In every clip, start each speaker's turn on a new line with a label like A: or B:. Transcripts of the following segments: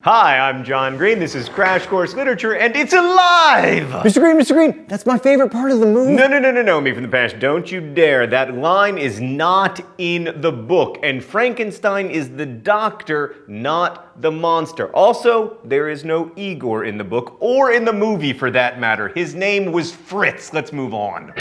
A: Hi, I'm John Green. This is Crash Course Literature, and it's alive!
B: Mr. Green, that's my favorite part of the movie.
A: No, me from the past. Don't you dare. That line is not in the book, and Frankenstein is the doctor, not the monster. Also, there is no Igor in the book, or in the movie for that matter. His name was Fritz. Let's move on.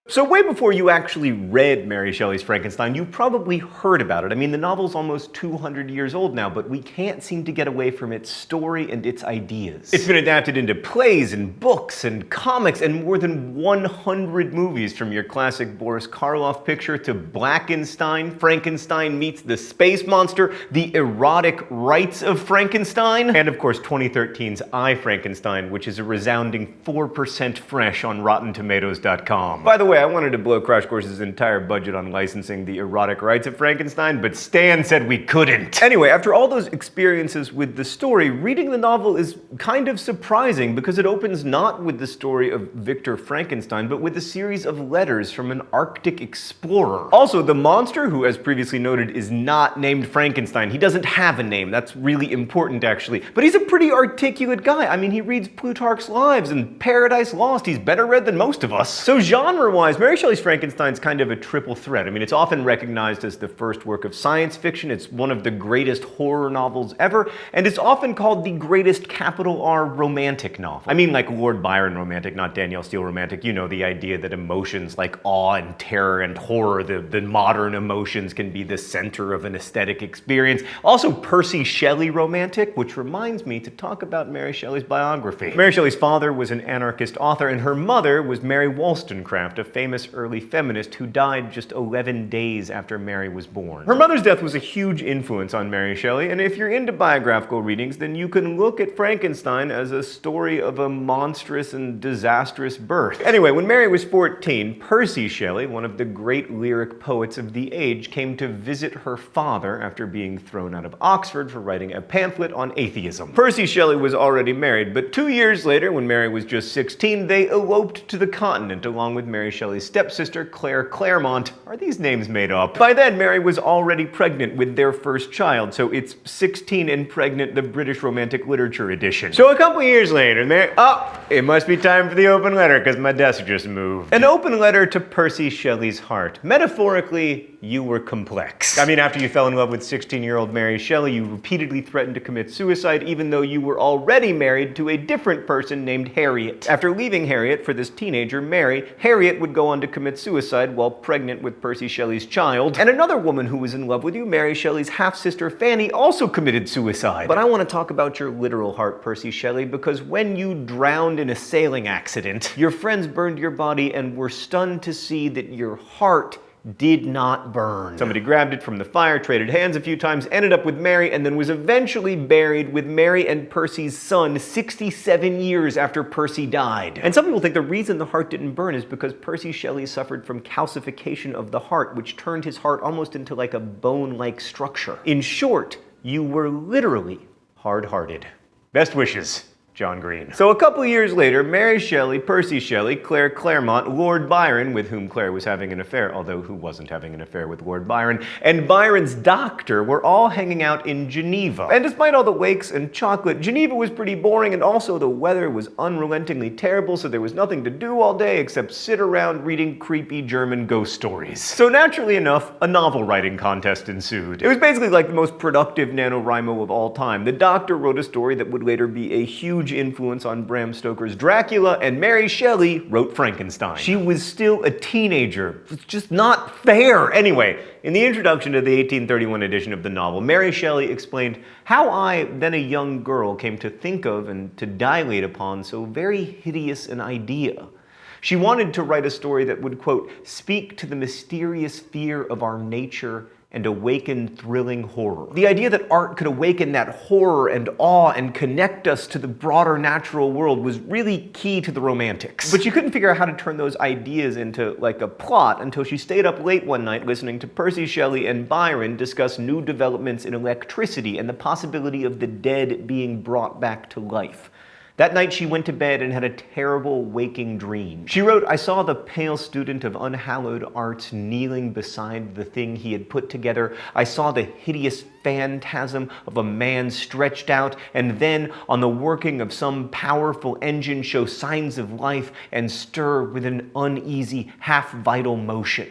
A: So way before you actually read Mary Shelley's Frankenstein, you probably heard about it. I mean, the novel's almost 200 years old now, but we can't seem to get away from its story and its ideas. It's been adapted into plays and books and comics and more than 100 movies, from your classic Boris Karloff picture to Blackenstein, Frankenstein meets the space monster, the erotic rights of Frankenstein, and of course 2013's I, Frankenstein, which is a resounding 4% fresh on RottenTomatoes.com. By the way, I wanted to blow Crash Course's entire budget on licensing the erotic rights of Frankenstein, but Stan said we couldn't. Anyway, after all those experiences with the story, reading the novel is kind of surprising because it opens not with the story of Victor Frankenstein, but with a series of letters from an Arctic explorer. Also, the monster, who as previously noted is not named Frankenstein, he doesn't have a name. That's really important actually. But he's a pretty articulate guy. I mean, he reads Plutarch's Lives and Paradise Lost. He's better read than most of us. So genre-wise, Mary Shelley's Frankenstein's kind of a triple threat. I mean, it's often recognized as the first work of science fiction, it's one of the greatest horror novels ever, and it's often called the greatest capital R romantic novel. I mean like Lord Byron romantic, not Danielle Steele romantic. You know, the idea that emotions like awe and terror and horror, the modern emotions, can be the center of an aesthetic experience. Also Percy Shelley romantic, which reminds me to talk about Mary Shelley's biography. Mary Shelley's father was an anarchist author, and her mother was Mary Wollstonecraft, a famous early feminist who died just 11 days after Mary was born. Her mother's death was a huge influence on Mary Shelley, and if you're into biographical readings, then you can look at Frankenstein as a story of a monstrous and disastrous birth. Anyway, when Mary was 14, Percy Shelley, one of the great lyric poets of the age, came to visit her father after being thrown out of Oxford for writing a pamphlet on atheism. Percy Shelley was already married, but 2 years later, when Mary was just 16, they eloped to the continent along with Mary Shelley's stepsister, Claire Claremont. Are these names made up? By then, Mary was already pregnant with their first child, so it's 16 and pregnant, the British Romantic Literature edition. So a couple years later, Mary... Oh, it must be time for the open letter, because my desk just moved. An open letter to Percy Shelley's heart. Metaphorically, you were complex. I mean, after you fell in love with 16-year-old Mary Shelley, you repeatedly threatened to commit suicide, even though you were already married to a different person named Harriet. After leaving Harriet for this teenager, Mary, Harriet would go on to commit suicide while pregnant with Percy Shelley's child. And another woman who was in love with you, Mary Shelley's half-sister Fanny, also committed suicide. But I want to talk about your literal heart, Percy Shelley, because when you drowned in a sailing accident, your friends burned your body and were stunned to see that your heart did not burn. Somebody grabbed it from the fire, traded hands a few times, ended up with Mary, and then was eventually buried with Mary and Percy's son 67 years after Percy died. And some people think the reason the heart didn't burn is because Percy Shelley suffered from calcification of the heart, which turned his heart almost into like a bone-like structure. In short, you were literally hard-hearted. Best wishes, John Green. So a couple years later, Mary Shelley, Percy Shelley, Claire Claremont, Lord Byron, with whom Claire was having an affair, although who wasn't having an affair with Lord Byron, and Byron's doctor were all hanging out in Geneva. And despite all the wakes and chocolate, Geneva was pretty boring, and also the weather was unrelentingly terrible, so there was nothing to do all day except sit around reading creepy German ghost stories. So naturally enough, a novel writing contest ensued. It was basically like the most productive NaNoWriMo of all time. The doctor wrote a story that would later be a huge influence on Bram Stoker's Dracula, and Mary Shelley wrote Frankenstein. She was still a teenager. It's just not fair. Anyway, in the introduction to the 1831 edition of the novel, Mary Shelley explained how I, then a young girl, came to think of and to dilate upon so very hideous an idea. She wanted to write a story that would, quote, speak to the mysterious fear of our nature and awaken thrilling horror. The idea that art could awaken that horror and awe and connect us to the broader natural world was really key to the Romantics. But she couldn't figure out how to turn those ideas into like a plot until she stayed up late one night listening to Percy Shelley and Byron discuss new developments in electricity and the possibility of the dead being brought back to life. That night she went to bed and had a terrible waking dream. She wrote, "I saw the pale student of unhallowed arts kneeling beside the thing he had put together. I saw the hideous phantasm of a man stretched out, and then, on the working of some powerful engine, show signs of life and stir with an uneasy, half-vital motion.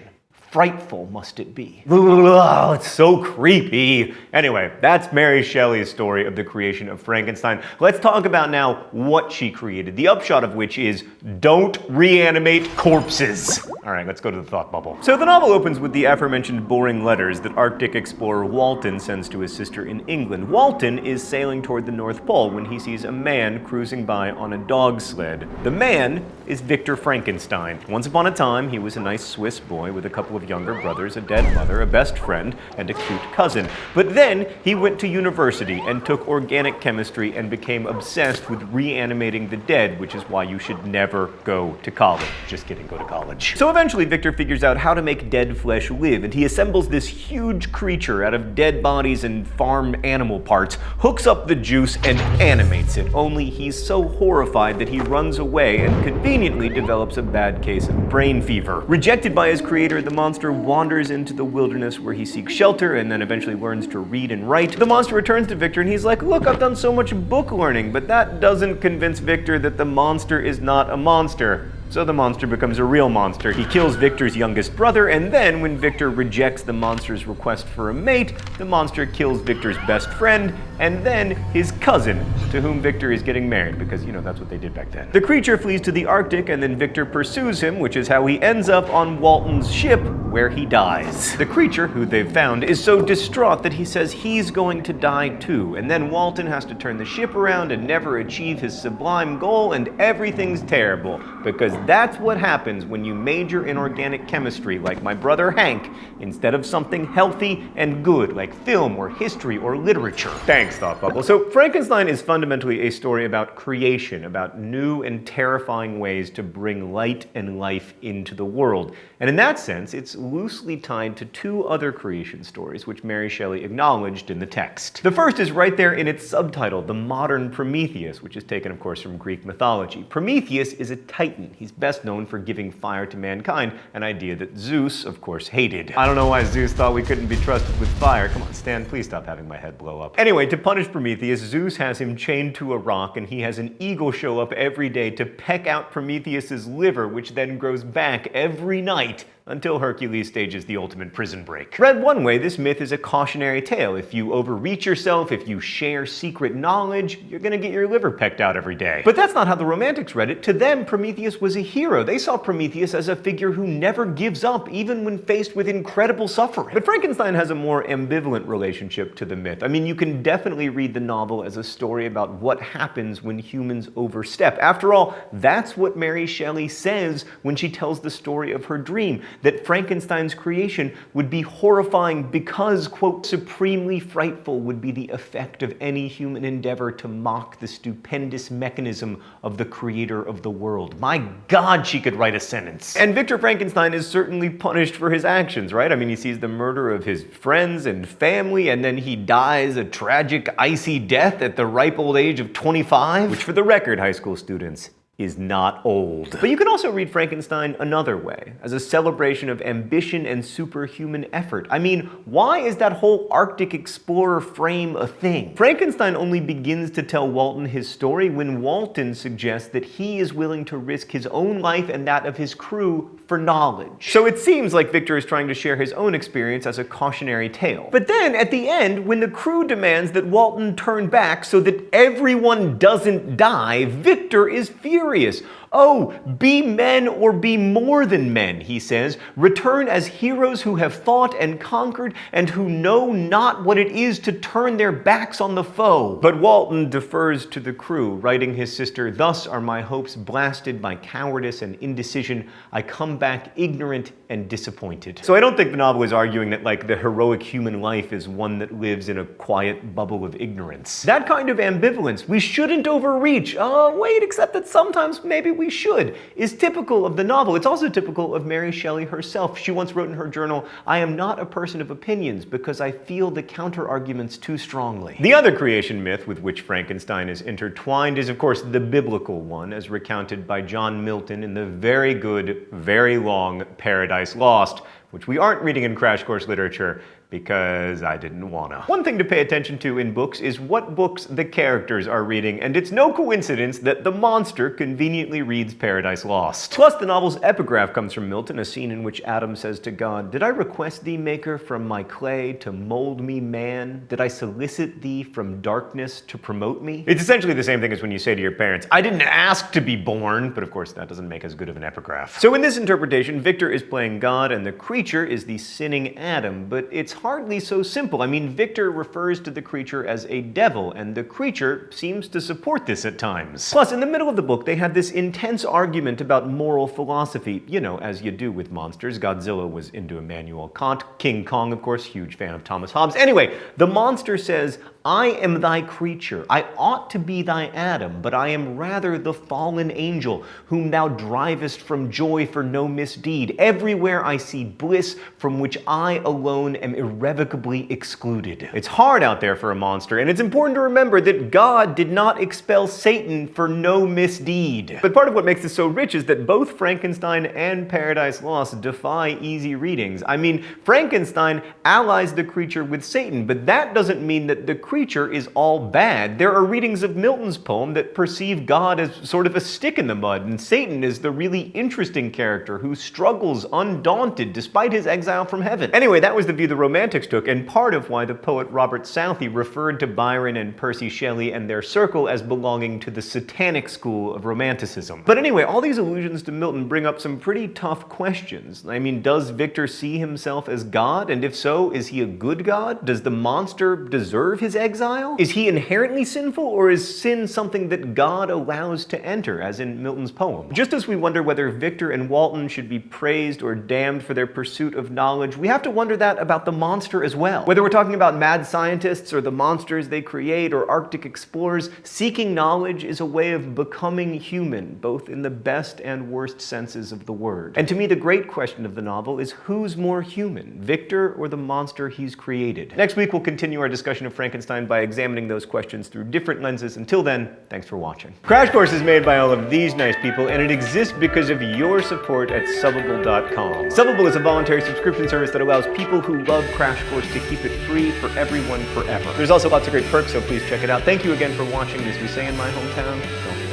A: Frightful must it be." Oh, it's so creepy. Anyway, that's Mary Shelley's story of the creation of Frankenstein. Let's talk about now what she created, the upshot of which is don't reanimate corpses. All right, let's go to the thought bubble. So the novel opens with the aforementioned boring letters that Arctic explorer Walton sends to his sister in England. Walton is sailing toward the North Pole when he sees a man cruising by on a dog sled. The man is Victor Frankenstein. Once upon a time, he was a nice Swiss boy with a couple of younger brothers, a dead mother, a best friend, and a cute cousin. But then he went to university and took organic chemistry and became obsessed with reanimating the dead, which is why you should never go to college. Just kidding, go to college. So eventually Victor figures out how to make dead flesh live, and he assembles this huge creature out of dead bodies and farm animal parts, hooks up the juice, and animates it. Only he's so horrified that he runs away and conveniently develops a bad case of brain fever. Rejected by his creator, the monster wanders into the wilderness where he seeks shelter and then eventually learns to read and write. The monster returns to Victor and he's like, "Look, I've done so much book learning," but that doesn't convince Victor that the monster is not a monster. So the monster becomes a real monster. He kills Victor's youngest brother, and then when Victor rejects the monster's request for a mate, the monster kills Victor's best friend, and then his cousin, to whom Victor is getting married, because, that's what they did back then. The creature flees to the Arctic, and then Victor pursues him, which is how he ends up on Walton's ship, where he dies. The creature, who they've found, is so distraught that he says he's going to die too, and then Walton has to turn the ship around and never achieve his sublime goal, and everything's terrible, because that's what happens when you major in organic chemistry, like my brother Hank, instead of something healthy and good, like film or history or literature. Thanks, Thought Bubble. So Frankenstein is fundamentally a story about creation, about new and terrifying ways to bring light and life into the world. And in that sense, it's loosely tied to two other creation stories, which Mary Shelley acknowledged in the text. The first is right there in its subtitle, The Modern Prometheus, which is taken, of course, from Greek mythology. Prometheus is a titan. He's best known for giving fire to mankind, an idea that Zeus, of course, hated. I don't know why Zeus thought we couldn't be trusted with fire. Come on, Stan, please stop having my head blow up. Anyway, to punish Prometheus, Zeus has him chained to a rock, and he has an eagle show up every day to peck out Prometheus's liver, which then grows back every night until Hercules stages the ultimate prison break. Read one way, this myth is a cautionary tale. If you overreach yourself, if you share secret knowledge, you're gonna get your liver pecked out every day. But that's not how the Romantics read it. To them, Prometheus was a hero. They saw Prometheus as a figure who never gives up, even when faced with incredible suffering. But Frankenstein has a more ambivalent relationship to the myth. I mean, you can definitely read the novel as a story about what happens when humans overstep. After all, that's what Mary Shelley says when she tells the story of her dream, that Frankenstein's creation would be horrifying because, quote, supremely frightful would be the effect of any human endeavor to mock the stupendous mechanism of the creator of the world. My God, she could write a sentence. And Victor Frankenstein is certainly punished for his actions, right? I mean, he sees the murder of his friends and family, and then he dies a tragic, icy death at the ripe old age of 25, which, for the record, high school students, is not old. But you can also read Frankenstein another way, as a celebration of ambition and superhuman effort. I mean, why is that whole Arctic explorer frame a thing? Frankenstein only begins to tell Walton his story when Walton suggests that he is willing to risk his own life and that of his crew for knowledge. So it seems like Victor is trying to share his own experience as a cautionary tale. But then, at the end, when the crew demands that Walton turn back so that everyone doesn't die, Victor is furious. "Oh, be men or be more than men," he says. "Return as heroes who have fought and conquered and who know not what it is to turn their backs on the foe." But Walton defers to the crew, writing his sister, "Thus are my hopes blasted by cowardice and indecision. I come back ignorant and disappointed." So I don't think the novel is arguing that, like, the heroic human life is one that lives in a quiet bubble of ignorance. That kind of ambivalence, we shouldn't overreach. Wait, except that sometimes maybe we we should, is typical of the novel. It's also typical of Mary Shelley herself. She once wrote in her journal, "I am not a person of opinions because I feel the counter-arguments too strongly." The other creation myth with which Frankenstein is intertwined is, of course, the biblical one, as recounted by John Milton in the very good, very long Paradise Lost, which we aren't reading in Crash Course Literature because I didn't wanna. One thing to pay attention to in books is what books the characters are reading, and it's no coincidence that the monster conveniently reads Paradise Lost. Plus, the novel's epigraph comes from Milton, a scene in which Adam says to God, "Did I request thee, Maker, from my clay to mold me man? Did I solicit thee from darkness to promote me?" It's essentially the same thing as when you say to your parents, "I didn't ask to be born," but of course that doesn't make as good of an epigraph. So in this interpretation, Victor is playing God and the creature is the sinning Adam, but it's hardly so simple. I mean, Victor refers to the creature as a devil, and the creature seems to support this at times. Plus, in the middle of the book, they had this intense argument about moral philosophy. You know, as you do with monsters. Godzilla was into Immanuel Kant. King Kong, of course, huge fan of Thomas Hobbes. Anyway, the monster says, "I am thy creature. I ought to be thy Adam, but I am rather the fallen angel, whom thou drivest from joy for no misdeed. Everywhere I see bliss, from which I alone am irrevocably excluded." It's hard out there for a monster, and it's important to remember that God did not expel Satan for no misdeed. But part of what makes this so rich is that both Frankenstein and Paradise Lost defy easy readings. I mean, Frankenstein allies the creature with Satan, but that doesn't mean that the creature is all bad. There are readings of Milton's poem that perceive God as sort of a stick in the mud, and Satan is the really interesting character who struggles undaunted despite his exile from heaven. Anyway, that was the view the Romantics took, and part of why the poet Robert Southey referred to Byron and Percy Shelley and their circle as belonging to the satanic school of Romanticism. But anyway, all these allusions to Milton bring up some pretty tough questions. I mean, does Victor see himself as God? And if so, is he a good God? Does the monster deserve his exile? Is he inherently sinful, or is sin something that God allows to enter, as in Milton's poem? Just as we wonder whether Victor and Walton should be praised or damned for their pursuit of knowledge, we have to wonder that about the monster as well. Whether we're talking about mad scientists or the monsters they create or Arctic explorers, seeking knowledge is a way of becoming human, both in the best and worst senses of the word. And to me, the great question of the novel is who's more human, Victor or the monster he's created? Next week, we'll continue our discussion of Frankenstein by examining those questions through different lenses. Until then, thanks for watching. Crash Course is made by all of these nice people, and it exists because of your support at Subbable.com. Subbable is a voluntary subscription service that allows people who love Crash Course to keep it free for everyone forever. There's also lots of great perks, so please check it out. Thank you again for watching. As we say in my hometown, don't